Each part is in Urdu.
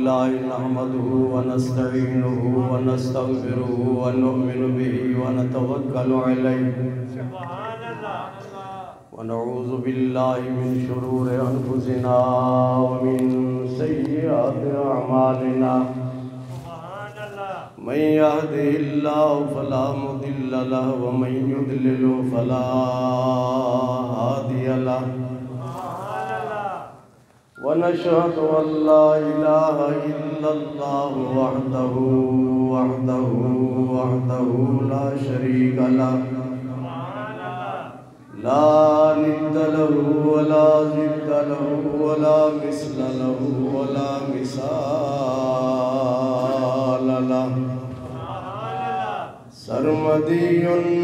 لله نحمده ونستعينه ونستغفره ونؤمن به ونتوكل عليه ونعوذ بالله من شرور أنفسنا ومن سيئات أعمالنا من يهده الله فلا مضل له ومن يضلل فلا هادي له ونشهد أن لا إله إلا الله وحده لا شريك له لا ند له ولا ضد له ولا مثل له ولا مثال له سرمدي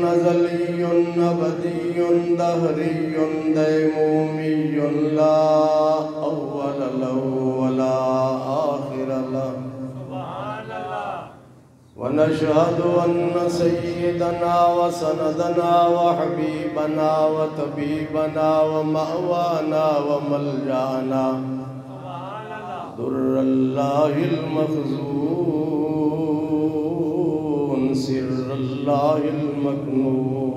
نزلي أبدي دهري ديمومي لا أول له ولا آخر له ونشهد أن سيدنا وسندنا وحبيبنا وطبيبنا ومأوانا وملجأنا در الله المخزون سر الله المكنون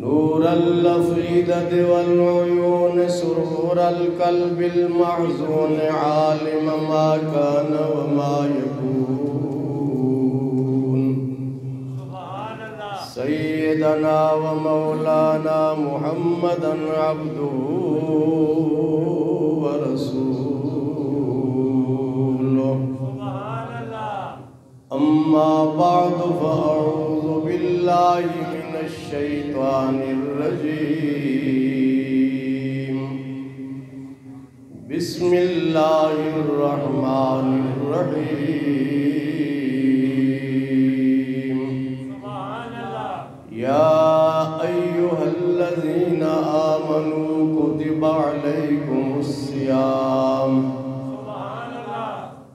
نور الأفئدة والعيون سرور القلب المحزون عالم ما كان وما يكون سيدنا ومولانا محمدا عبده ورسوله أما بعد فأعوذ بالله من الشيطان الرجيم بسم الله الرحمن الرحيم يا أيها الذين آمنوا كتب عليكم الصيام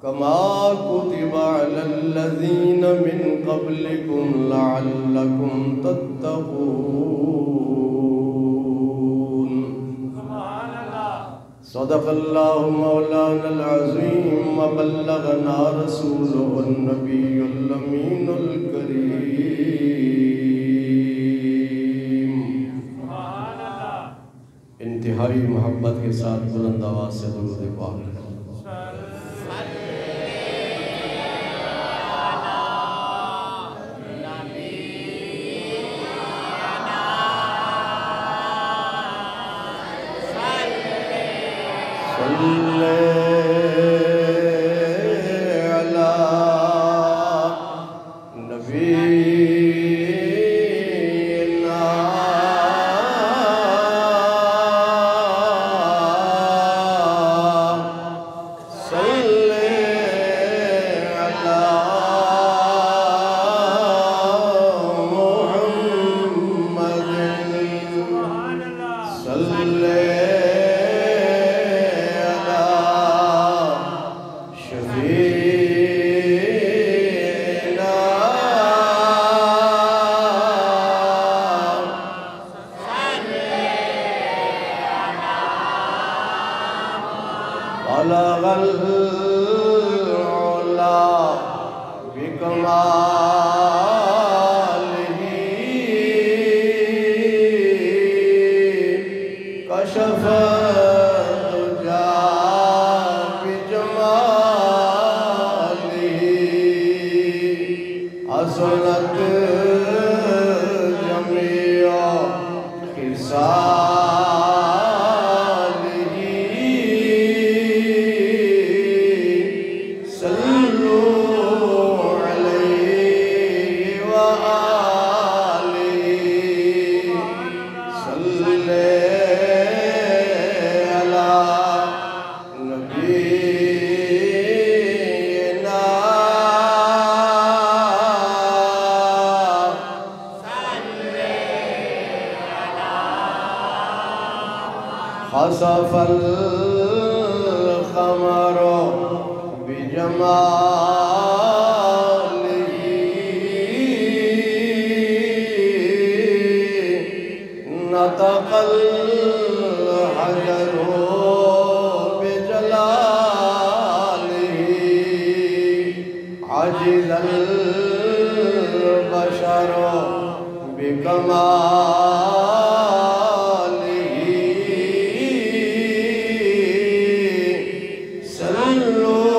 كما كتب على الذين من قبلكم لعلكم تتقون صدق الله مولانا العظيم وبلغنا رسوله النبي الأمين الكريم انتہائی محبت کے ساتھ بلند آواز سے درود پاک خسف القمر بجماله نطق الحجر بجلاله وآله صلوا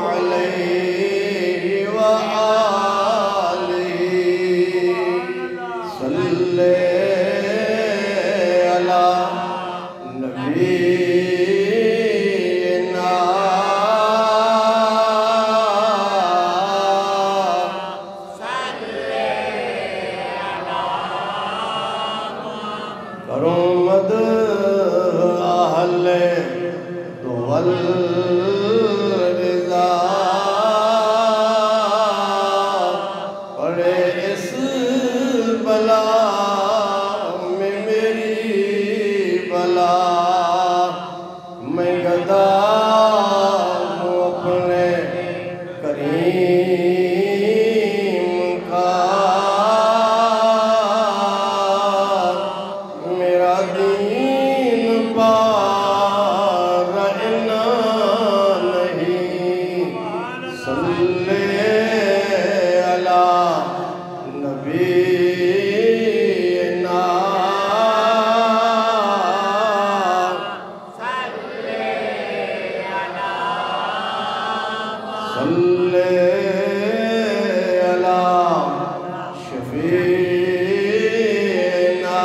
عليه وآله صلی علی نبینا کرو مد اہل دول رضا پڑے اس بلا میں میری بلا میں گدا ہوں اپنے کریم کا میرا دین پارنا نہیں صلی علی نبینا صلی علی شفیعنا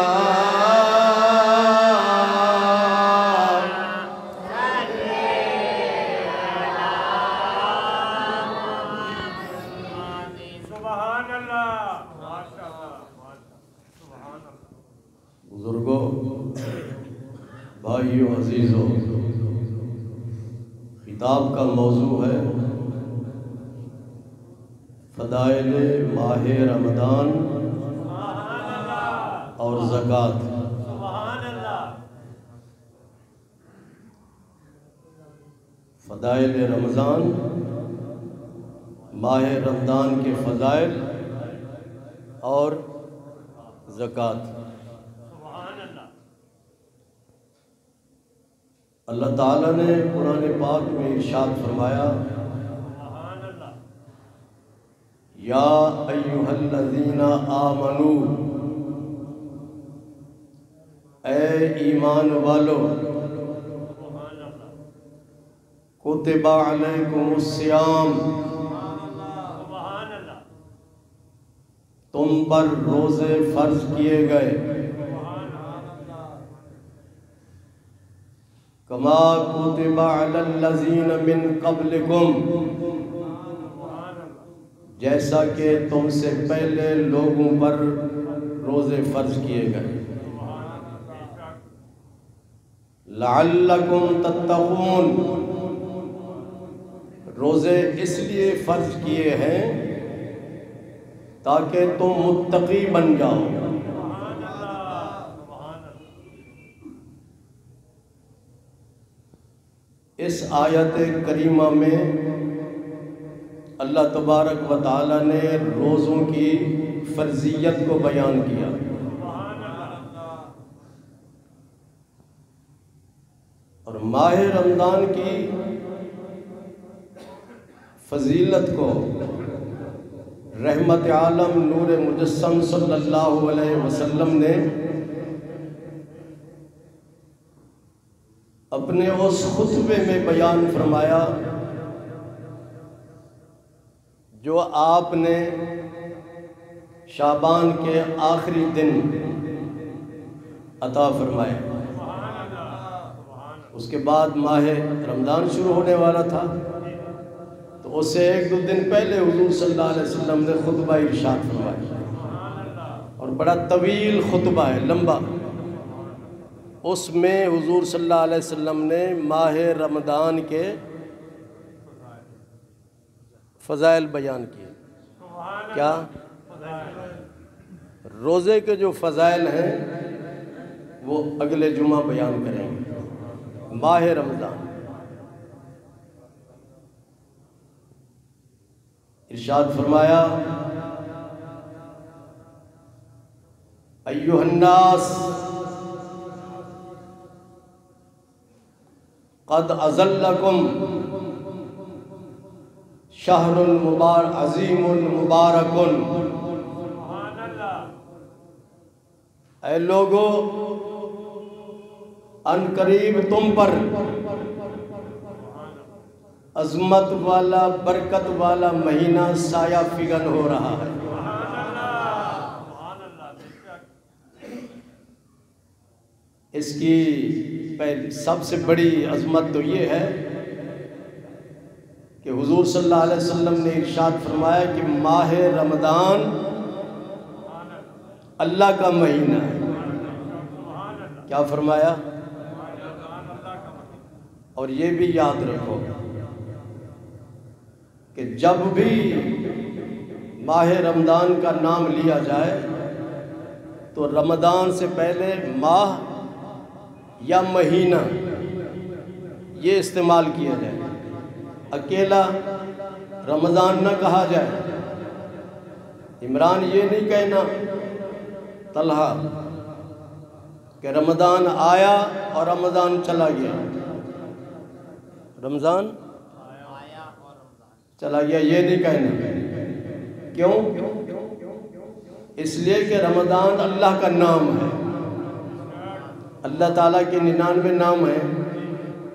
سبحان اللہ ماشاء اللہ سبحان اللہ بزرگوں، بھائیو، عزیزوں، خطاب کا موضوع ہے فضائل ماہ رمضان سبحان اللہ اور زکوٰۃ۔ سبحان اللہ فضائل رمضان، ماہ رمضان کے فضائل اور زکوٰۃ۔ سبحان اللہ اللہ تعالیٰ نے قرآن پاک میں ارشاد فرمایا، سبحان اللہ یا ایھا الذین آمنو، اے ایمان والو، سبحان اللہ کتب علیکم الصیام، سبحان اللہ تم پر روزے فرض کیے گئے، کما کتب علی الذین من قبلکم، جیسا کہ تم سے پہلے لوگوں پر روزے فرض کیے گئے، لعلکم تتقون، روزے اس لیے فرض کیے ہیں تاکہ تم متقی بن جاؤ۔ اس آیت کریمہ میں اللہ تبارک و تعالی نے روزوں کی فرضیت کو بیان کیا، اور ماہ رمضان کی فضیلت کو رحمت عالم نور مجسم صلی اللہ علیہ وسلم نے اپنے اس خطبے میں بیان فرمایا جو آپ نے شعبان کے آخری دن عطا فرمائے۔ اس کے بعد ماہ رمضان شروع ہونے والا تھا، تو اس سے ایک دو دن پہلے حضور صلی اللہ علیہ وسلم نے خطبہ ارشاد فرمایا، اور بڑا طویل خطبہ ہے، لمبا۔ اس میں حضور صلی اللہ علیہ وسلم نے ماہ رمضان کے فضائل بیان کیے۔ کیا؟ روزے کے جو فضائل ہیں وہ اگلے جمعہ بیان کریں گے۔ ماہ رمضان، ارشاد فرمایا، ایھا الناس قد اظلکم شہر عظیم مبارک اے لوگو ان قریب تم پر عظمت والا برکت والا مہینہ سایہ فگن ہو رہا ہے۔ اس کی پہلی سب سے بڑی عظمت تو یہ ہے کہ حضور صلی اللہ علیہ وسلم نے ارشاد فرمایا کہ ماہ رمضان اللہ کا مہینہ ہے۔ کیا فرمایا؟ اور یہ بھی یاد رکھو کہ جب بھی ماہ رمضان کا نام لیا جائے تو رمضان سے پہلے ماہ یا مہینہ یہ استعمال کیا جائے، اکیلا رمضان نہ کہا جائے۔ عمران یہ نہیں کہنا طلحہ کہ رمضان آیا اور رمضان چلا گیا، رمضان چلا گیا یہ نہیں کہنا۔ کیوں؟ اس لیے کہ رمضان اللہ کا نام ہے، اللہ تعالیٰ کے 99 نام ہیں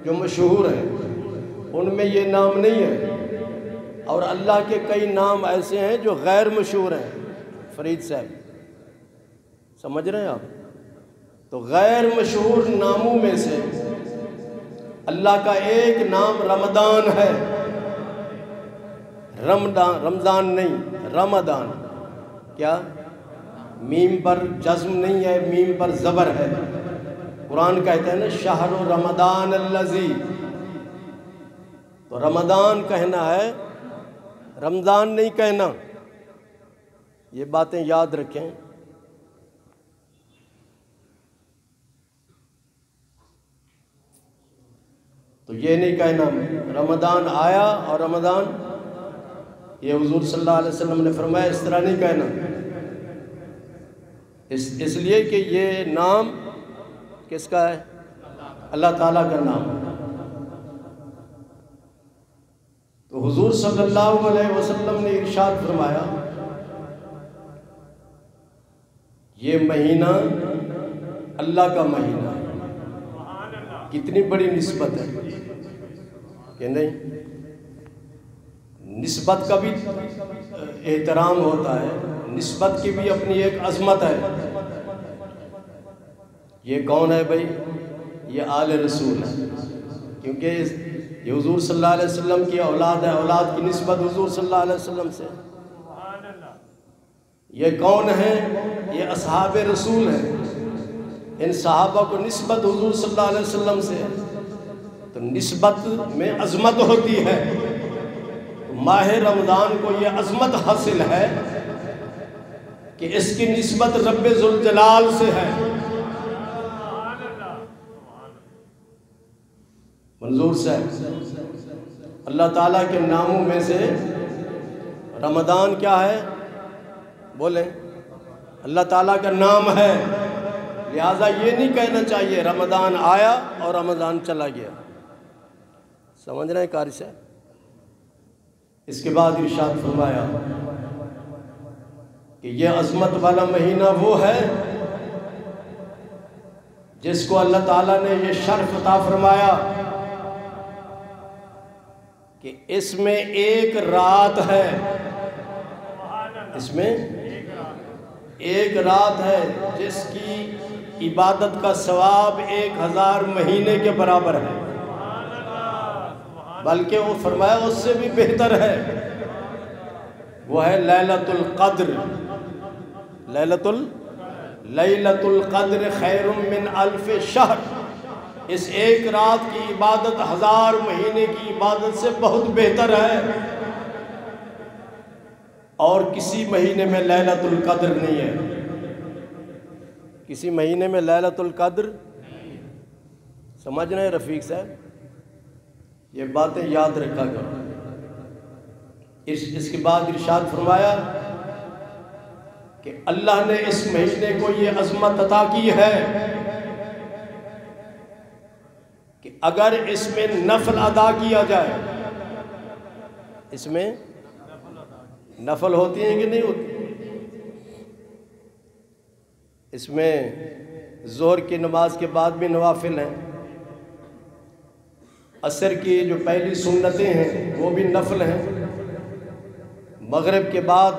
جو مشہور ہیں، ان میں یہ نام نہیں ہے، اور اللہ کے کئی نام ایسے ہیں جو غیر مشہور ہیں۔ فرید صاحب سمجھ رہے ہیں آپ؟ تو غیر مشہور ناموں میں سے اللہ کا ایک نام رمضان ہے، رمضان نہیں، رمضان۔ کیا؟ میم پر جزم نہیں ہے، میم پر زبر ہے۔ قرآن کہتے ہیں نا شہر رمضان الذی، تو رمضان کہنا ہے، رمضان نہیں کہنا۔ یہ باتیں یاد رکھیں۔ تو یہ نہیں کہنا رمضان آیا اور رمضان، یہ حضور صلی اللہ علیہ وسلم نے فرمایا اس طرح نہیں کہنا، اس لیے کہ یہ نام کس کا ہے؟ اللہ تعالیٰ کا نام۔ تو حضور صلی اللہ علیہ وسلم نے ارشاد فرمایا یہ مہینہ اللہ کا مہینہ ہے۔ کتنی بڑی نسبت ہے کہ نہیں؟ نسبت کا بھی احترام ہوتا ہے، نسبت کی بھی اپنی ایک عظمت ہے۔ یہ کون ہے بھائی؟ یہ آل رسول ہے، کیونکہ یہ حضور صلی اللہ علیہ وسلم کی اولاد ہے، اولاد کی نسبت حضور صلی اللہ علیہ وسلم سے۔ یہ کون ہے؟ یہ اصحاب رسول ہیں، ان صحابہ کو نسبت حضور صلی اللہ علیہ وسلم سے ہے، تو نسبت میں عظمت ہوتی ہے۔ ماہ رمضان کو یہ عظمت حاصل ہے کہ اس کی نسبت رب ذوالجلال سے ہے۔ منظور صاحب، اللہ تعالیٰ کے ناموں میں سے رمضان کیا ہے؟ بولیں، اللہ تعالیٰ کا نام ہے، لہٰذا یہ نہیں کہنا چاہیے رمضان آیا اور رمضان چلا گیا۔ سمجھ رہے ہیں قاری صاحب؟ اس کے بعد ارشاد فرمایا کہ یہ عظمت والا مہینہ وہ ہے جس کو اللہ تعالیٰ نے یہ شرف عطا فرمایا کہ اس میں ایک رات ہے، اس میں ایک رات ہے جس کی عبادت کا ثواب 1000 مہینے کے برابر ہے، بلکہ وہ فرمایا اس سے بھی بہتر ہے، وہ ہے لیلۃ القدر۔ لیلۃ القدر خیر من الف شہر، اس ایک رات کی عبادت 1000 مہینے کی عبادت سے بہت بہتر ہے، اور کسی مہینے میں لیلۃ القدر نہیں ہے، کسی مہینے میں لیلۃ القدر۔ سمجھ رہے ہیں رفیق صاحب؟ یہ باتیں یاد رکھا کرو۔ اس کے بعد ارشاد فرمایا کہ اللہ نے اس مہینے کو یہ عظمت عطا کی ہے کہ اگر اس میں نفل ادا کیا جائے، اس میں نفل ہوتی ہیں کہ نہیں ہوتی؟ اس میں ظہر کی نماز کے بعد بھی نوافل ہیں، عصر کی جو پہلی سنتیں ہیں وہ بھی نفل ہیں، مغرب کے بعد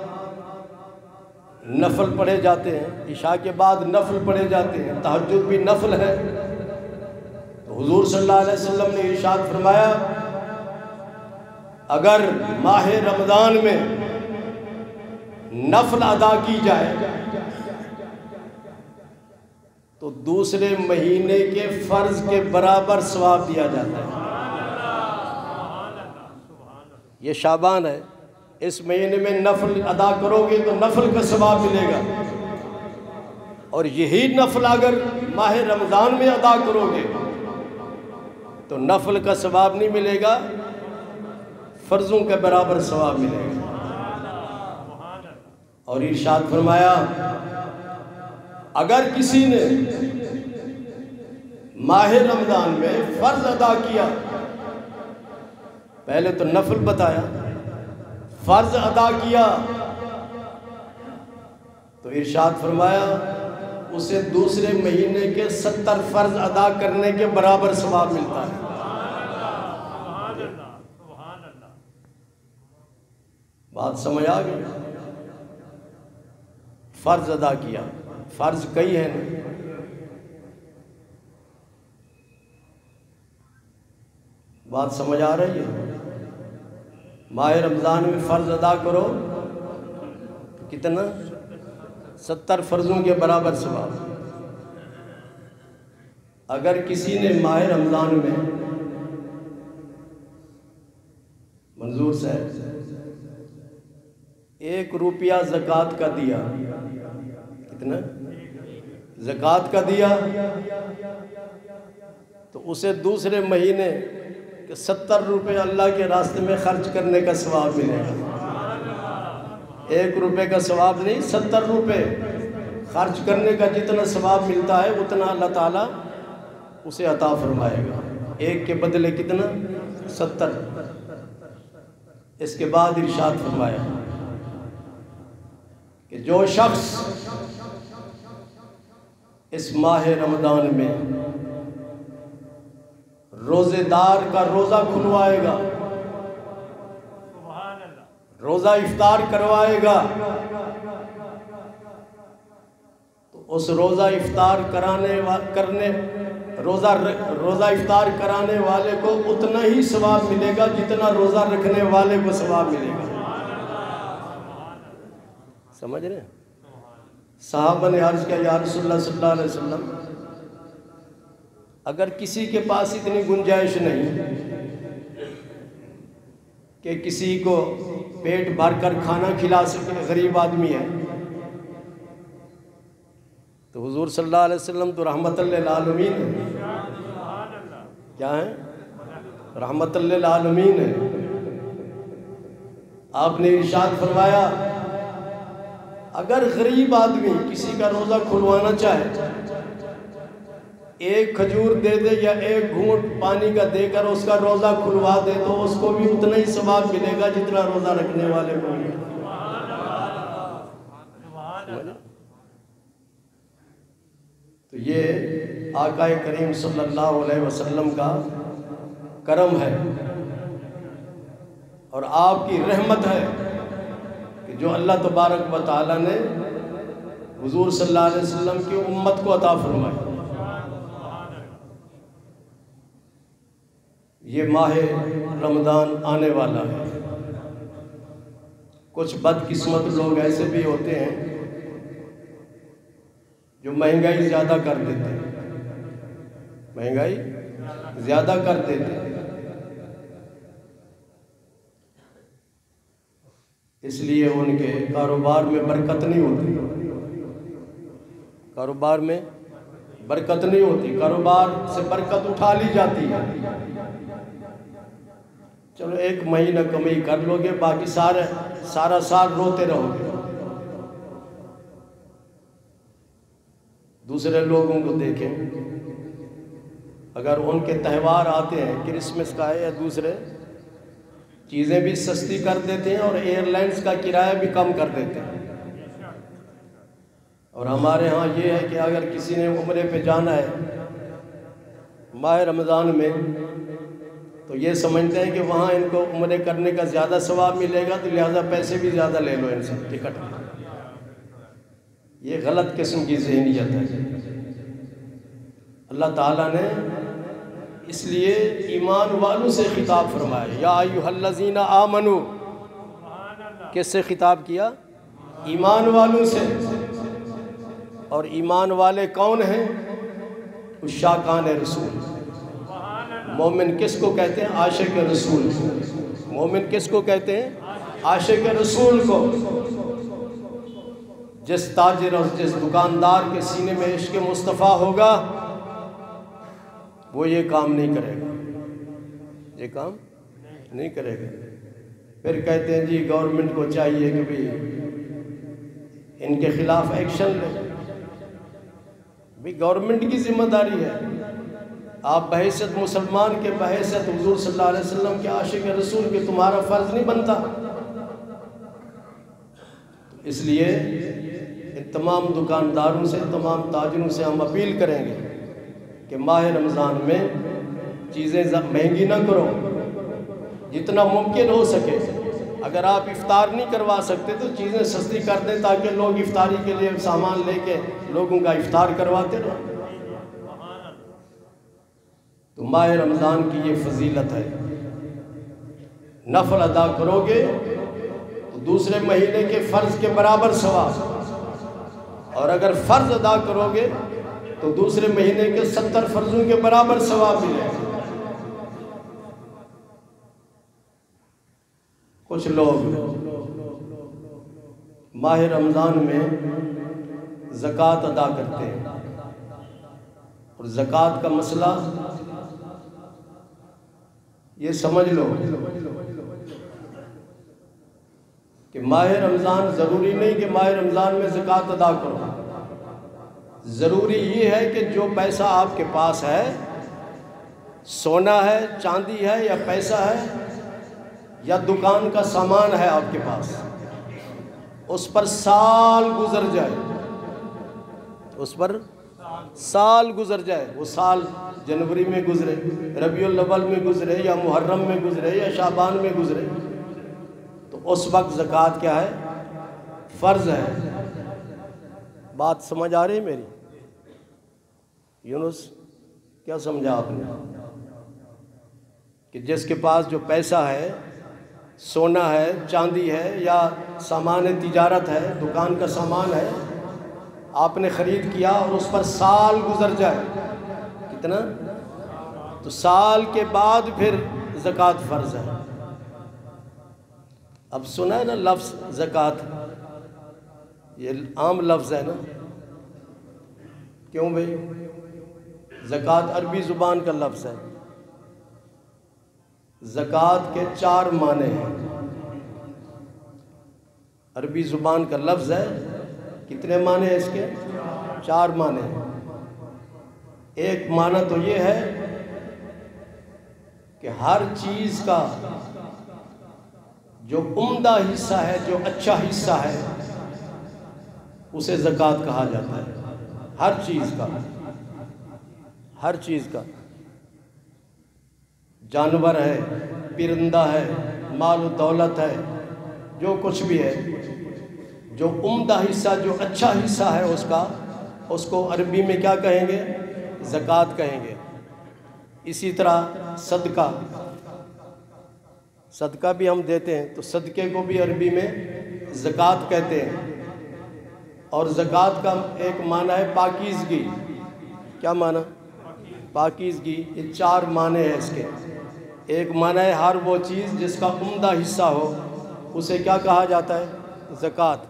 نفل پڑھے جاتے ہیں، عشاء کے بعد نفل پڑھے جاتے ہیں، تہجد بھی نفل ہے۔ تو حضور صلی اللہ علیہ وسلم نے ارشاد فرمایا اگر ماہ رمضان میں نفل ادا کی جائے تو دوسرے مہینے کے فرض کے برابر ثواب دیا جاتا ہے۔ یہ شعبان ہے، اس مہینے میں نفل ادا کرو گے تو نفل کا ثواب ملے گا، اور یہی نفل اگر ماہ رمضان میں ادا کرو گے تو نفل کا ثواب نہیں ملے گا، فرضوں کے برابر ثواب ملے گا۔ اور ارشاد فرمایا اگر کسی نے ماہ رمضان میں فرض ادا کیا، پہلے تو نفل بتایا، فرض ادا کیا تو ارشاد فرمایا اسے دوسرے مہینے کے 70 فرض ادا کرنے کے برابر ثواب ملتا ہے۔ بات سمجھ آ گئی؟ فرض ادا کیا، فرض کئی ہے نا، بات سمجھ آ رہی ہے؟ ماہ رمضان میں فرض ادا کرو تو کتنا؟ 70 فرضوں کے برابر ثواب۔ اگر کسی نے ماہ رمضان میں، منظور صاحب، 1 روپیہ زکوٰۃ کا دیا، کتنا زکوٰۃ کا دیا، تو اسے دوسرے مہینے کہ 70 روپے اللہ کے راستے میں خرچ کرنے کا ثواب ملے گا۔ 1 روپے کا ثواب نہیں، 70 روپے خرچ کرنے کا جتنا ثواب ملتا ہے اتنا اللہ تعالیٰ اسے عطا فرمائے گا۔ 1 کے بدلے کتنا؟ 70۔ اس کے بعد ارشاد فرمایا کہ جو شخص اس ماہ رمضان میں روزے دار کا روزہ کھلوائے گا، روزہ افطار کروائے گا، تو اس روزہ افطار کرانے والے کو اتنا ہی ثواب ملے گا جتنا روزہ رکھنے والے کو ثواب ملے گا۔ سمجھ رہے ہیں؟ صحابہ نے عرض کیا یا رسول اللہ صلی اللہ علیہ وسلم اگر کسی کے پاس اتنی گنجائش نہیں کہ کسی کو پیٹ بھر کر کھانا کھلا سکے، غریب آدمی ہے، تو حضور صلی اللہ علیہ وسلم تو رحمت للعالمین ہے، کیا ہے؟ رحمت للعالمین ہے۔ آپ نے ارشاد فرمایا اگر غریب آدمی کسی کا روزہ کھلوانا چاہے، 1 کھجور دے دے یا 1 گھونٹ پانی کا دے کر اس کا روزہ کھلوا دے تو اس کو بھی اتنا ہی ثواب ملے گا جتنا روزہ رکھنے والے کو ملے گا۔ تو یہ آقا کریم صلی اللہ علیہ وسلم کا کرم ہے اور آپ کی رحمت ہے کہ جو اللہ تبارک و تعالیٰ نے حضور صلی اللہ علیہ وسلم کی امت کو عطا فرمائی۔ یہ ماہ رمضان آنے والا ہے، کچھ بدقسمت لوگ ایسے بھی ہوتے ہیں جو مہنگائی زیادہ کر دیتے ہیں، مہنگائی زیادہ کر دیتے ہیں، اس لیے ان کے کاروبار میں برکت نہیں ہوتی، کاروبار میں برکت نہیں ہوتی، کاروبار سے برکت اٹھا لی جاتی ہے۔ چلو 1 مہینہ کمائی کر لو گے، باقی سارا سال روتے رہو گے۔ دوسرے لوگوں کو دیکھیں، اگر ان کے تہوار آتے ہیں، کرسمس کا ہے یا دوسرے، چیزیں بھی سستی کر دیتے ہیں اور ایئر لائنز کا کرایہ بھی کم کر دیتے ہیں، اور ہمارے ہاں یہ ہے کہ اگر کسی نے عمرے پہ جانا ہے ماہ رمضان میں تو یہ سمجھتے ہیں کہ وہاں ان کو عمرے کرنے کا زیادہ ثواب ملے گا، تو لہٰذا پیسے بھی زیادہ لے لو ان سے ٹکٹ۔ یہ غلط قسم کی ذہنیت ہے۔ اللہ تعالیٰ نے اس لیے ایمان والوں سے خطاب فرمایا، یا ایھا الذین آمنوا، کس سے خطاب کیا؟ ایمان والوں سے۔ اور ایمان والے کون ہیں؟ عشاقان رسول۔ مومن کس کو کہتے ہیں؟ عاشق رسول۔ مومن کس کو کہتے ہیں؟ عاشق رسول کو۔ جس تاجر اور جس دکاندار کے سینے میں عشق مصطفیٰ ہوگا وہ یہ کام نہیں کرے گا، یہ کام نہیں کرے گا۔ پھر کہتے ہیں جی گورنمنٹ کو چاہیے کہ بھی ان کے خلاف ایکشن لے۔ بھی گورنمنٹ کی ذمہ داری ہے۔ آپ بحیثیت مسلمان کے، بحیثیت حضور صلی اللہ علیہ وسلم کے عاشق رسول کے تمہارا فرض نہیں بنتا۔ اس لیے ان تمام دکانداروں سے، تمام تاجروں سے ہم اپیل کریں گے کہ ماہ رمضان میں چیزیں مہنگی نہ کرو، جتنا ممکن ہو سکے۔ اگر آپ افطار نہیں کروا سکتے تو چیزیں سستی کر دیں تاکہ لوگ افطاری کے لیے سامان لے کے لوگوں کا افطار کرواتے رہو۔ تو ماہ رمضان کی یہ فضیلت ہے، نفل ادا کرو گے تو دوسرے مہینے کے فرض کے برابر ثواب، اور اگر فرض ادا کرو گے تو دوسرے مہینے کے 70 فرضوں کے برابر ثواب ملے گا۔ کچھ لوگ ماہ رمضان میں زکوٰۃ ادا کرتے ہیں، اور زکوٰۃ کا مسئلہ یہ سمجھ لو کہ ماہ رمضان ضروری نہیں کہ ماہ رمضان میں زکوٰۃ ادا کرو۔ ضروری یہ ہے کہ جو پیسہ آپ کے پاس ہے، سونا ہے، چاندی ہے، یا پیسہ ہے، یا دکان کا سامان ہے آپ کے پاس، اس پر سال گزر جائے، اس پر سال گزر جائے، وہ سال جنوری میں گزرے، ربیع الاول میں گزرے، یا محرم میں گزرے، یا شعبان میں گزرے، تو اس وقت زکوٰۃ کیا ہے؟ فرض ہے۔ بات سمجھ آ رہی ہے میری؟ یونس کیا سمجھا آپ نے؟ کہ جس کے پاس جو پیسہ ہے، سونا ہے، چاندی ہے، یا سامان تجارت ہے، دکان کا سامان ہے، آپ نے خرید کیا اور اس پر سال گزر جائے، کتنا؟ تو سال کے بعد پھر زکوٰۃ فرض ہے۔ اب سنا ہے نا لفظ زکوٰۃ، یہ عام لفظ ہے نا؟ کیوں بھئی؟ زکوٰۃ عربی زبان کا لفظ ہے۔ زکوٰۃ کے 4 معنی ہیں، عربی زبان کا لفظ ہے۔ کتنے معنی ہیں اس کے؟ 4 معنی ہیں۔ ایک معنی تو یہ ہے کہ ہر چیز کا جو عمدہ حصہ ہے، جو اچھا حصہ ہے، اسے زکوٰۃ کہا جاتا ہے۔ ہر چیز کا، ہر چیز کا، جانور ہے، پرندہ ہے، مال و دولت ہے، جو کچھ بھی ہے، جو عمدہ حصہ، جو اچھا حصہ ہے اس کو عربی میں کیا کہیں گے؟ زکوٰۃ کہیں گے۔ اسی طرح صدقہ، صدقہ بھی ہم دیتے ہیں تو صدقے کو بھی عربی میں زکوٰۃ کہتے ہیں۔ اور زکوٰۃ کا ایک معنی ہے پاکیزگی۔ کیا معنی؟ پاکیزگی۔ یہ 4 معنی ہیں اس کے۔ ایک معنی ہے ہر وہ چیز جس کا عمدہ حصہ ہو، اسے کیا کہا جاتا ہے؟ زکوٰۃ۔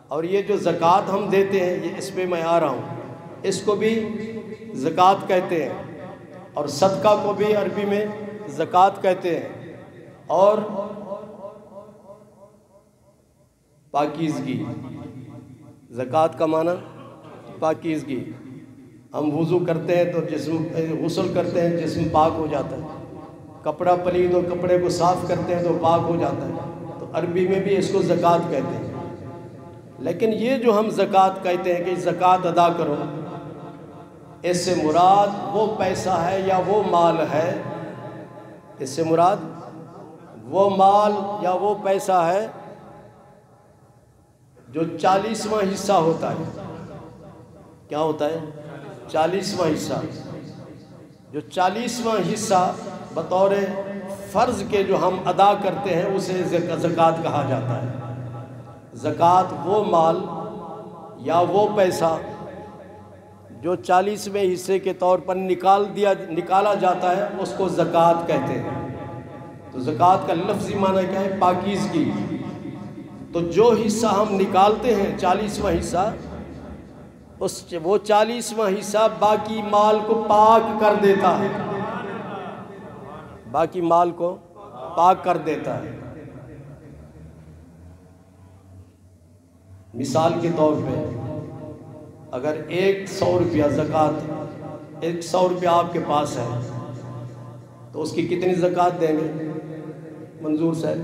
اور یہ جو زکوٰۃ ہم دیتے ہیں، یہ اس پہ میں آ رہا ہوں، اس کو بھی زکوٰۃ کہتے ہیں، اور صدقہ کو بھی عربی میں زکوٰۃ کہتے ہیں۔ اور پاکیزگی، زکوٰۃ کا معنی پاکیزگی۔ ہم وضو کرتے ہیں تو جسم، غسل کرتے ہیں جسم پاک ہو جاتا ہے، کپڑا پلید ہو کپڑے کو صاف کرتے ہیں تو پاک ہو جاتا ہے، تو عربی میں بھی اس کو زکوٰۃ کہتے ہیں۔ لیکن یہ جو ہم زکوٰۃ کہتے ہیں کہ زکوٰۃ ادا کرو، اس سے مراد وہ پیسہ ہے یا وہ مال ہے؟ اس سے مراد وہ مال یا وہ پیسہ ہے جو 40واں حصہ ہوتا ہے۔ کیا ہوتا ہے؟ 40واں حصہ۔ جو 40واں حصہ بطور فرض کے جو ہم ادا کرتے ہیں اسے زکوٰۃ کہا جاتا ہے۔ زکوٰۃ وہ مال یا وہ پیسہ جو 40ویں حصے کے طور پر نکالا جاتا ہے اس کو زکوٰۃ کہتے ہیں۔ تو زکوٰۃ کا لفظی معنی کیا ہے؟ پاکیزگی۔ تو جو حصہ ہم نکالتے ہیں 40واں حصہ، وہ 40واں حصہ باقی مال کو پاک کر دیتا ہے، باقی مال کو پاک کر دیتا ہے۔ مثال کے طور پہ اگر 100 روپیہ زکوٰۃ، 100 روپیہ آپ کے پاس ہے تو اس کی کتنی زکوٰۃ دیں گے منظور صاحب؟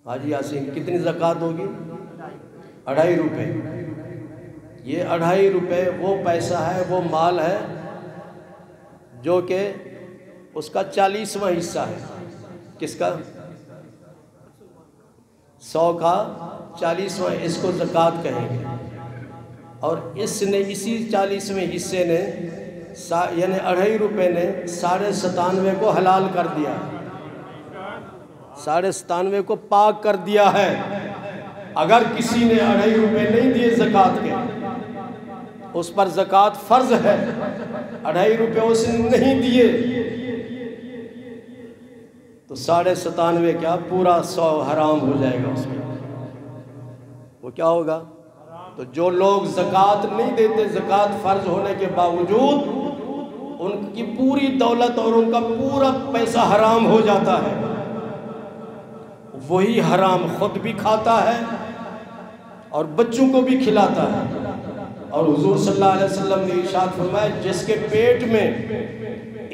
حاجی یاسین کتنی زکوٰۃ ہوگی؟ 2.5 روپے۔ یہ 2.5 روپے وہ پیسہ ہے، وہ مال ہے جو کہ اس کا 40واں حصہ ہے۔ کس کا؟ 100 کا 40واں، اس کو زکوٰۃ کہیں گے۔ اور اسی 40ویں حصے نے یعنی 2.5 روپے نے 97.5 کو حلال کر دیا، 97.5 کو پاک کر دیا ہے۔ اگر کسی نے 2.5 روپے نہیں دیے زکوٰۃ کے، اس پر زکوٰۃ فرض ہے، 2.5 روپے اس نے نہیں دیے تو 97.5 کیا پورا 100 حرام ہو جائے گا اس میں۔ وہ کیا ہوگا؟ تو جو لوگ زکوٰۃ نہیں دیتے، زکوٰۃ فرض ہونے کے باوجود ان کی پوری دولت اور ان کا پورا پیسہ حرام ہو جاتا ہے، وہی حرام خود بھی کھاتا ہے اور بچوں کو بھی کھلاتا ہے۔ اور حضور صلی اللہ علیہ وسلم نے ارشاد فرمایا جس کے پیٹ میں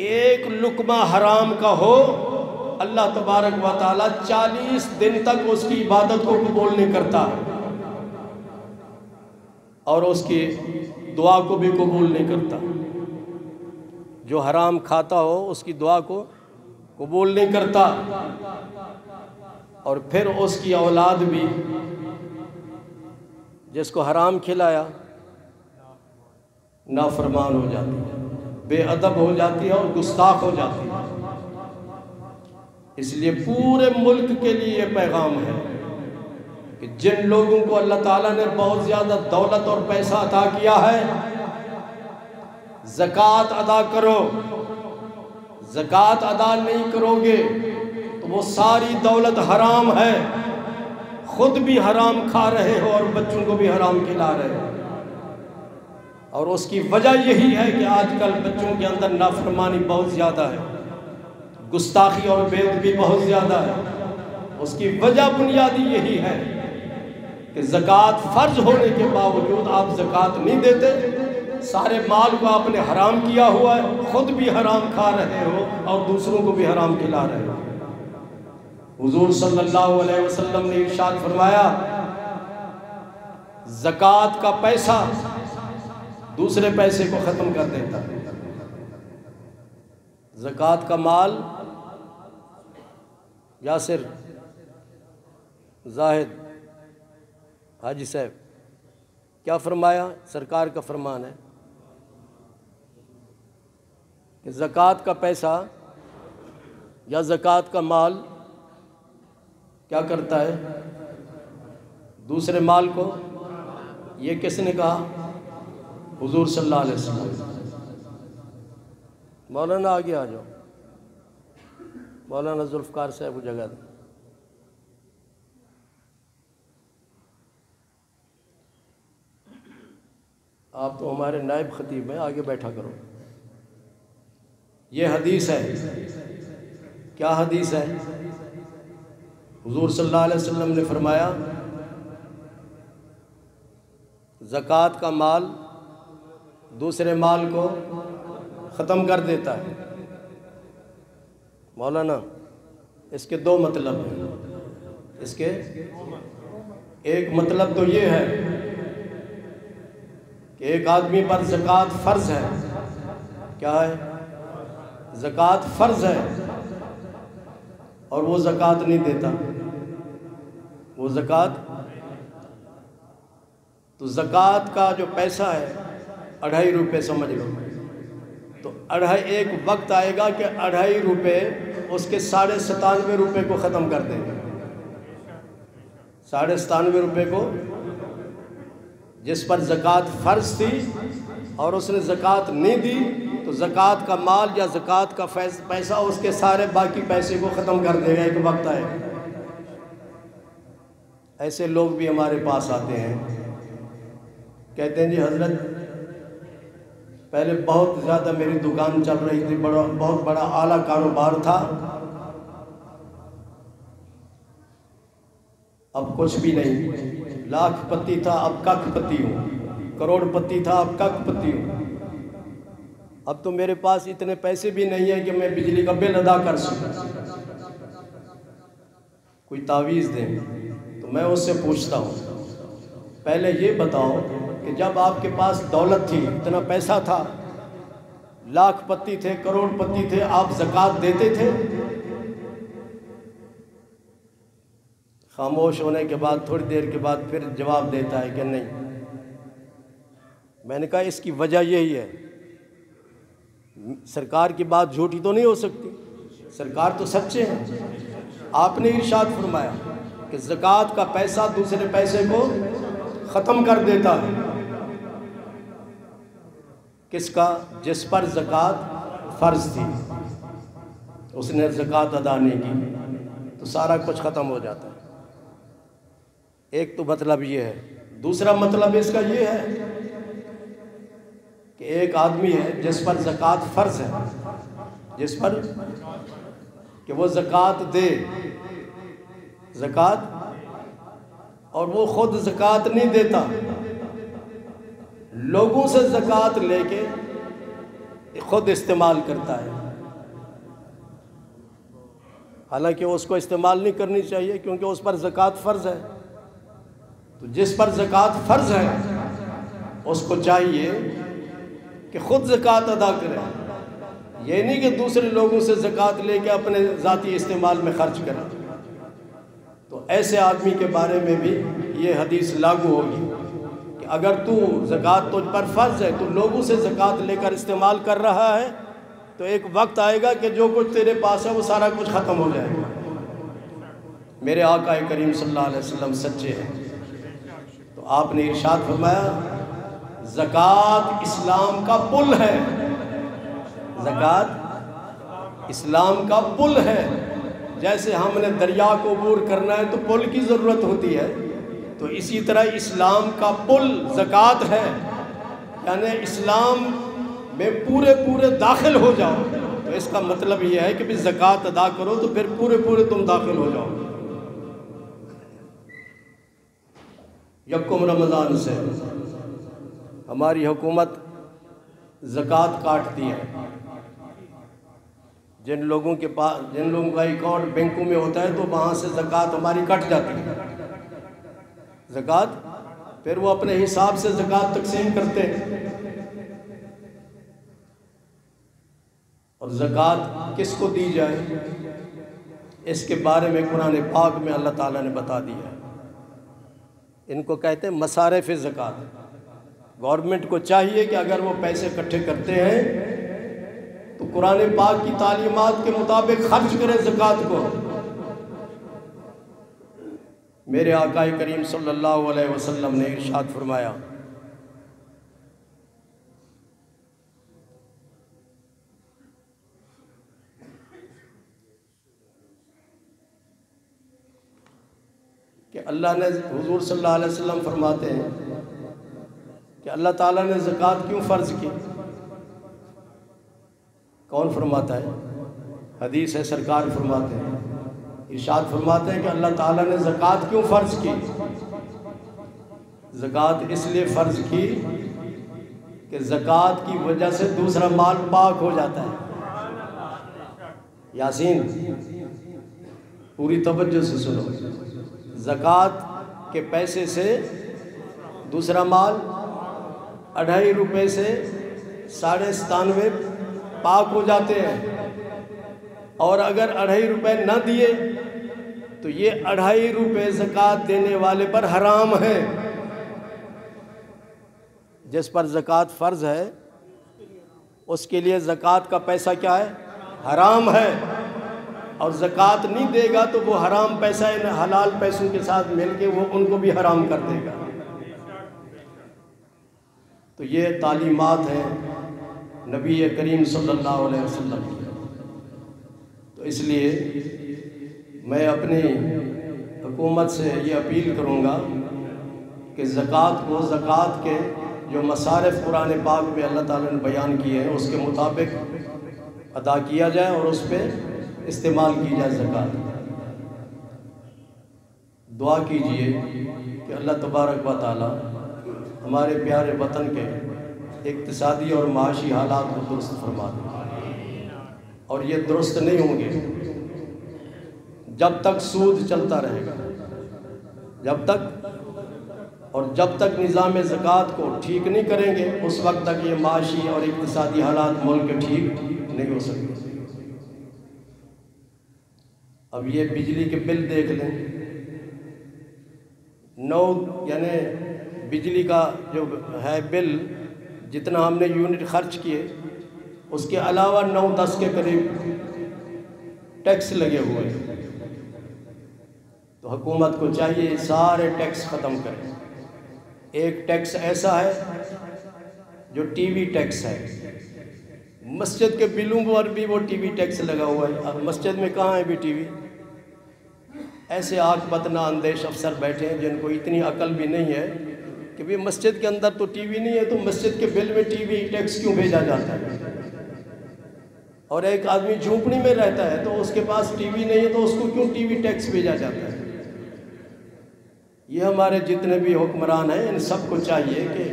ایک لقمہ حرام کا ہو، اللہ تبارک و تعالیٰ 40 دن تک اس کی عبادت کو قبول نہیں کرتا اور اس کی دعا کو بھی قبول نہیں کرتا۔ جو حرام کھاتا ہو اس کی دعا کو قبول نہیں کرتا، اور پھر اس کی اولاد بھی جس کو حرام کھلایا نافرمان ہو جاتی ہے، بے ادب ہو جاتی ہے اور گستاخ ہو جاتی ہے۔ اس لیے پورے ملک کے لیے یہ پیغام ہے کہ جن لوگوں کو اللہ تعالیٰ نے بہت زیادہ دولت اور پیسہ عطا کیا ہے، زکوٰۃ ادا کرو۔ زکوٰۃ ادا نہیں کرو گے تو وہ ساری دولت حرام ہے، خود بھی حرام کھا رہے ہو اور بچوں کو بھی حرام کھلا رہے ہو۔ اور اس کی وجہ یہی ہے کہ آج کل بچوں کے اندر نافرمانی بہت زیادہ ہے، گستاخی اور بے ادبی بہت زیادہ ہے۔ اس کی وجہ بنیادی یہی ہے کہ زکوٰۃ فرض ہونے کے باوجود آپ زکوٰۃ نہیں دیتے، سارے مال کو آپ نے حرام کیا ہوا ہے، خود بھی حرام کھا رہے ہو اور دوسروں کو بھی حرام کھلا رہے ہو۔ حضور صلی اللہ علیہ وسلم نے ارشاد فرمایا زکوٰۃ کا پیسہ دوسرے پیسے کو ختم کر دیتا ہے۔ زکوٰۃ کا مال، یاسر، زاہد، حاجی صاحب کیا فرمایا؟ سرکار کا فرمان ہے کہ زکوٰۃ کا پیسہ یا زکوٰۃ کا مال کیا کرتا ہے؟ دوسرے مال کو۔ یہ کس نے کہا؟ حضور صلی اللہ علیہ وسلم۔ مولانا آگے آ جاؤ، مولانا ذوالفقار صاحب کو جگہ دیں۔ آپ تو ہمارے نائب خطیب ہیں، آگے بیٹھا کرو۔ یہ حدیث ہے۔ کیا حدیث ہے؟ حضور صلی اللہ علیہ وسلم نے فرمایا زکوٰۃ کا مال دوسرے مال کو ختم کر دیتا ہے۔ مولانا اس کے دو مطلب ہیں۔ اس کے ایک مطلب تو یہ ہے کہ ایک آدمی پر زکوٰۃ فرض ہے. کیا ہے؟ زکوٰۃ فرض ہے اور وہ زکوٰۃ نہیں دیتا. وہ زکوٰۃ، تو زکوٰۃ کا جو پیسہ ہے 2.5 روپے سمجھ لو، تو ایک وقت آئے گا کہ 2.5 روپے اس کے 97.5 روپے کو ختم کر دیں گے. 97.5 روپے کو جس پر زکوٰۃ فرض تھی اور اس نے زکوٰۃ نہیں دی، تو زکوٰۃ کا مال یا زکوٰۃ کا پیسہ اس کے سارے باقی پیسے کو ختم کر دے گا. ایک وقت آئے گا. ایسے لوگ بھی ہمارے پاس آتے ہیں، کہتے ہیں جی حضرت پہلے بہت زیادہ میری دکان چل رہی تھی، بہت بڑا اعلیٰ کاروبار تھا، اب کچھ بھی نہیں. لاکھ پتی تھا اب ککھ پتی ہوں، کروڑ پتی تھا اب ککھ پتی ہوں. اب تو میرے پاس اتنے پیسے بھی نہیں ہیں کہ میں بجلی کا بل ادا کر سکوں. کوئی تعویذ دیں. تو میں اس سے پوچھتا ہوں پہلے یہ بتاؤ کہ جب آپ کے پاس دولت تھی، اتنا پیسہ تھا، لاکھ پتی تھے، کروڑ پتی تھے، آپ زکوٰۃ دیتے تھے؟ خاموش ہونے کے بعد تھوڑی دیر کے بعد پھر جواب دیتا ہے کہ نہیں. میں نے کہا اس کی وجہ یہی ہے، سرکار کی بات جھوٹی تو نہیں ہو سکتی، سرکار تو سچے ہیں. آپ نے ارشاد فرمایا کہ زکوٰۃ کا پیسہ دوسرے پیسے کو ختم کر دیتا ہے. کس کا؟ جس پر زکوٰۃ فرض تھی، اس نے زکوٰۃ ادا نہیں کی تو سارا کچھ ختم ہو جاتا ہے. ایک تو مطلب یہ ہے. دوسرا مطلب اس کا یہ ہے کہ ایک آدمی ہے جس پر زکوٰۃ فرض ہے، جس پر کہ وہ زکوٰۃ دے زکوٰۃ، اور وہ خود زکوٰۃ نہیں دیتا، لوگوں سے زکوٰۃ لے کے خود استعمال کرتا ہے. حالانکہ اس کو استعمال نہیں کرنی چاہیے کیونکہ اس پر زکوٰۃ فرض ہے. تو جس پر زکوٰۃ فرض ہے اس کو چاہیے کہ خود زکوٰۃ ادا کرے، یہ نہیں کہ دوسرے لوگوں سے زکوٰۃ لے کے اپنے ذاتی استعمال میں خرچ کرے. تو ایسے آدمی کے بارے میں بھی یہ حدیث لاگو ہوگی کہ اگر تو زکوٰۃ تجھ پر فرض ہے، تو لوگوں سے زکوٰۃ لے کر استعمال کر رہا ہے، تو ایک وقت آئے گا کہ جو کچھ تیرے پاس ہے وہ سارا کچھ ختم ہو جائے گا. میرے آقا کریم صلی اللہ علیہ وسلم سچے ہیں. تو آپ نے ارشاد فرمایا زکوٰۃ اسلام کا پل ہے. زکوٰۃ اسلام کا پل ہے. جیسے ہم نے دریا کو عبور کرنا ہے تو پل کی ضرورت ہوتی ہے، تو اسی طرح اسلام کا پل زکوٰۃ ہے. یعنی اسلام میں پورے داخل ہو جاؤ. تو اس کا مطلب یہ ہے کہ بھی زکوٰۃ ادا کرو تو پھر پورے تم داخل ہو جاؤ. یکم رمضان سے ہماری حکومت زکوٰۃ کاٹتی ہے. جن لوگوں کا اکاؤنٹ بینکوں میں ہوتا ہے تو وہاں سے زکوٰۃ ہماری کٹ جاتی ہے. زکوٰۃ پھر وہ اپنے حساب سے زکوٰۃ تقسیم کرتے ہیں. اور زکوٰۃ کس کو دی جائے اس کے بارے میں قرآن پاک میں اللہ تعالیٰ نے بتا دیا ہے. ان کو کہتے ہیں مصارف زکوٰۃ. گورنمنٹ کو چاہیے کہ اگر وہ پیسے اکٹھے کرتے ہیں تو قرآن پاک کی تعلیمات کے مطابق خرچ کرے زکوٰۃ کو. میرے آقا کریم صلی اللہ علیہ وسلم نے ارشاد فرمایا کہ اللہ نے، حضور صلی اللہ علیہ وسلم فرماتے ہیں کہ اللہ تعالیٰ نے زکوٰۃ کیوں فرض کی؟ کون فرماتا ہے؟ حدیث ہے، سرکار فرماتے ہیں، ارشاد فرماتے ہیں کہ اللہ تعالیٰ نے زکوٰۃ کیوں فرض کی؟ زکوٰۃ اس لیے فرض کی کہ زکوٰۃ کی وجہ سے دوسرا مال پاک ہو جاتا ہے. یاسین پوری توجہ سے سنو. زکوٰۃ کے پیسے سے دوسرا مال 2.5 روپے سے 97.5 پاک ہو جاتے ہیں، اور اگر 2.5 روپے نہ دیے تو یہ 2.5 روپے زکوٰۃ دینے والے پر حرام ہے۔ جس پر زکوٰۃ فرض ہے اس کے لیے زکوٰۃ کا پیسہ کیا ہے؟ حرام ہے، اور زکوٰۃ نہیں دے گا تو وہ حرام پیسہ ان حلال پیسوں کے ساتھ مل کے وہ ان کو بھی حرام کر دے گا۔ تو یہ تعلیمات ہیں نبی کریم صلی اللہ علیہ وسلم کی۔ تو اس لیے میں اپنی حکومت سے یہ اپیل کروں گا کہ زکوٰۃ کو زکوٰۃ کے جو مصارف قرآن پاک میں اللہ تعالیٰ نے بیان کیے ہیں اس کے مطابق ادا کیا جائے اور اس پہ استعمال کی جائے زکوٰۃ۔ دعا کیجئے کہ اللہ تبارک و تعالیٰ ہمارے پیارے وطن کے اقتصادی اور معاشی حالات کو درست فرما دے، اور یہ درست نہیں ہوں گے جب تک سود چلتا رہے گا، جب تک نظام زکوٰۃ کو ٹھیک نہیں کریں گے اس وقت تک یہ معاشی اور اقتصادی حالات ملک کے ٹھیک نہیں ہو سکتے۔ اب یہ بجلی کے بل دیکھ لیں، یعنی بجلی کا جو ہے بل جتنا ہم نے یونٹ خرچ کیے اس کے علاوہ 9-10 کے قریب ٹیکس لگے ہوئے ہیں۔ تو حکومت کو چاہیے سارے ٹیکس ختم کریں۔ ایک ٹیکس ایسا ہے جو ٹی وی ٹیکس ہے، مسجد کے بلوں پر بھی وہ ٹی وی ٹیکس لگا ہوا ہے۔ اب مسجد میں کہاں ہے بھی ٹی وی؟ ایسے آنکھ بدنا اندیش افسر بیٹھے ہیں جن کو اتنی عقل بھی نہیں ہے کہ بھی مسجد کے اندر تو ٹی وی نہیں ہے تو مسجد کے بل میں ٹی وی ٹیکس کیوں بھیجا جاتا ہے؟ اور ایک آدمی جھونپڑی میں رہتا ہے تو اس کے پاس ٹی وی نہیں ہے تو اس کو کیوں ٹی وی ٹیکس بھیجا جاتا ہے؟ یہ ہمارے جتنے بھی حکمران ہیں ان سب کو چاہیے کہ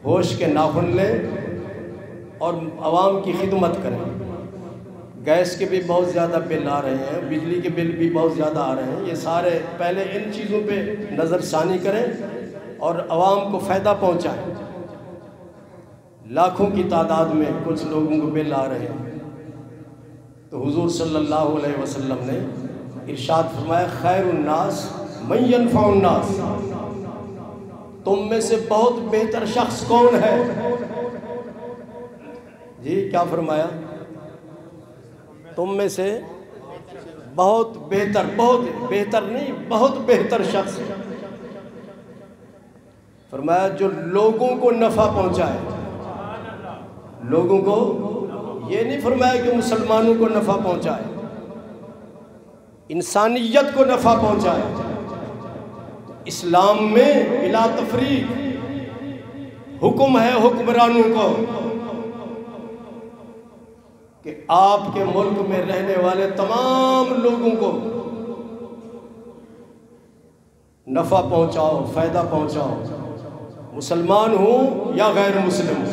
ہوش کے ناخن لیں اور عوام کی خدمت کریں۔ گیس کے بھی بہت زیادہ بل آ رہے ہیں، بجلی کے بل بھی بہت زیادہ آ رہے ہیں، یہ سارے پہلے ان چیزوں پہ نظر ثانی کریں اور عوام کو فائدہ پہنچائیں۔ لاکھوں کی تعداد میں کچھ لوگوں کو بل آ رہے ہیں، تو حضور صلی اللہ علیہ وسلم نے ارشاد فرمایا خیر الناس من ينفع الناس، تم میں سے بہت بہتر شخص کون ہے؟ جی کیا فرمایا؟ تم میں سے بہت بہتر نہیں، بہت بہتر شخص فرمایا جو لوگوں کو نفع پہنچائے۔ لوگوں کو یہ نہیں فرمایا کہ مسلمانوں کو نفع پہنچائے، انسانیت کو نفع پہنچائے۔ اسلام میں بلا تفریق حکم ہے حکمرانوں کو کہ آپ کے ملک میں رہنے والے تمام لوگوں کو نفع پہنچاؤ، فائدہ پہنچاؤ، مسلمان ہوں یا غیر مسلم ہوں،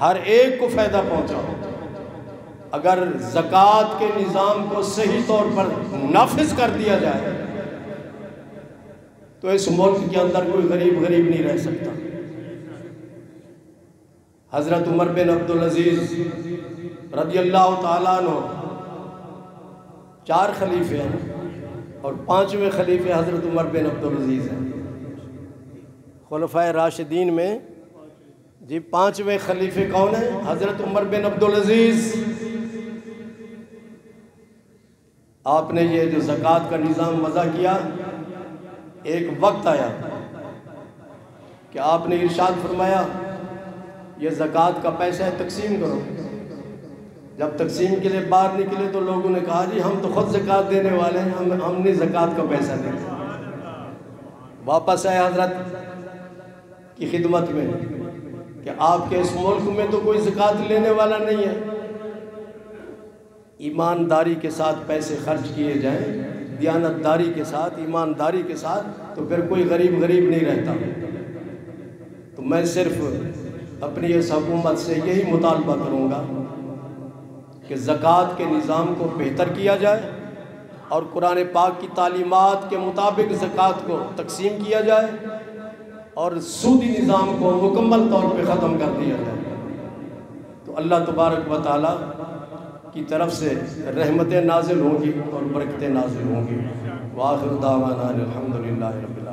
ہر ایک کو فائدہ پہنچاؤ۔ اگر زکوٰۃ کے نظام کو صحیح طور پر نافذ کر دیا جائے تو اس ملک کے اندر کوئی غریب نہیں رہ سکتا۔ حضرت عمر بن عبدالعزیز رضی اللہ تعالیٰ عنہ 4 خلیفے ہیں اور 5ویں خلیفے حضرت عمر بن عبدالعزیز ہیں۔ خلفائے راشدین میں جی 5ویں خلیفے کون ہیں؟ حضرت عمر بن عبدالعزیز۔ آپ نے یہ جو زکوٰۃ کا نظام وضع کیا، ایک وقت آیا کہ آپ نے ارشاد فرمایا یہ زکوٰۃ کا پیسہ ہے، تقسیم کرو۔ جب تقسیم کے لیے باہر نکلے تو لوگوں نے کہا جی ہم تو خود زکوٰۃ دینے والے ہیں، ہم نے زکوٰۃ کا پیسہ دیا۔ واپس آئے حضرت کی خدمت میں کہ آپ کے اس ملک میں تو کوئی زکوٰۃ لینے والا نہیں ہے، ایمانداری کے ساتھ پیسے خرچ کیے جائیں، دیانتداری کے ساتھ، ایمانداری کے ساتھ، تو پھر کوئی غریب نہیں رہتا۔ تو میں صرف اپنی اس حکومت سے یہی مطالبہ کروں گا کہ زکوٰۃ کے نظام کو بہتر کیا جائے اور قرآن پاک کی تعلیمات کے مطابق زکوٰۃ کو تقسیم کیا جائے اور سودی نظام کو مکمل طور پہ ختم کر دیا جائے، تو اللہ تبارک و تعالیٰ کی طرف سے رحمتیں نازل ہوں گی اور برکتیں نازل ہوں گی۔ وآخر دعوانا الحمدللہ رب العالمین۔